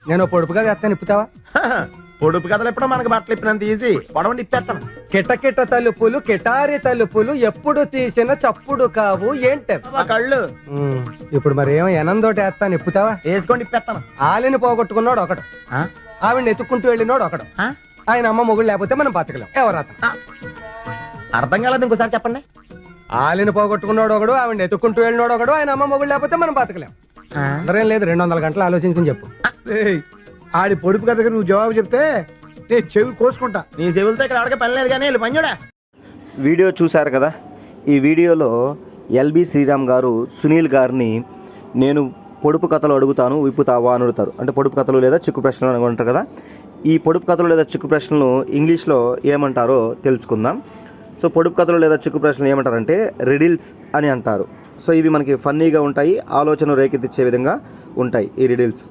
నేను పొడుపుగా చేస్తాను, ఇప్పుతావా? పొడుపు కథలు ఎప్పుడో మనకు బట్టలు ఇప్పినంత ఈజీ. పొడవండి ఇప్పేస్తాను. కిటకిట తలుపులు కిటారి తలుపులు ఎప్పుడు తీసిన చప్పుడు కావు ఏంటి? కళ్ళు ఇప్పుడు మరి ఏమో ఎనందోటి వేస్తాను, ఇప్పుతావా? వేసుకోండి ఇప్పేస్తాను. ఆలిని పోగొట్టుకున్నాడు ఒకడు, ఆవిడ ఎత్తుక్కుంటూ వెళ్ళినోడు ఒకడు. ఆయన అమ్మ మొగుడు లేకపోతే మనం బతకలేం. ఎవరు అతను? అర్థం కాలేదు, ఇంకోసారి చెప్పండి. ఆలిని పోగొట్టుకున్నాడు ఒకడు, ఆవిడ ఎత్తుక్కుంటూ వెళ్ళినోడు ఒకడు, ఆయన అమ్మ మొగుడు లేకపోతే మనం బతకలేం. అందరేం లేదు, 200 గంటలు ఆలోచించుకుని చెప్పు. ఆడి పొడుపు కథకి నువ్వు జవాబు చెప్తే నేను చెవి కోసుకుంటా. నీ చెవులతో ఇక్కడ ఆడకే పని లేదు కానీ పనిచూడా. వీడియో చూశారు కదా. ఈ వీడియోలో ఎల్బి శ్రీరామ్ గారు సునీల్ గారిని నేను పొడుపు కథలు అడుగుతాను విప్పుతావా అని అడుగుతారు. అంటే పొడుపు కథలు లేదా చిక్కు ప్రశ్నలు అని అంటారు కదా. ఈ పొడుపు కథలు లేదా చిక్కు ప్రశ్నలు ఇంగ్లీష్లో ఏమంటారో తెలుసుకుందాం. సో పొడుపు కథలు లేదా చిక్కు ప్రశ్నలు ఏమంటారంటే రిడిల్స్ అని అంటారు. సో ఇవి మనకి ఫన్నీగా ఉంటాయి, ఆలోచన రేకెత్తిచ్చే విధంగా ఉంటాయి ఈ రిడిల్స్.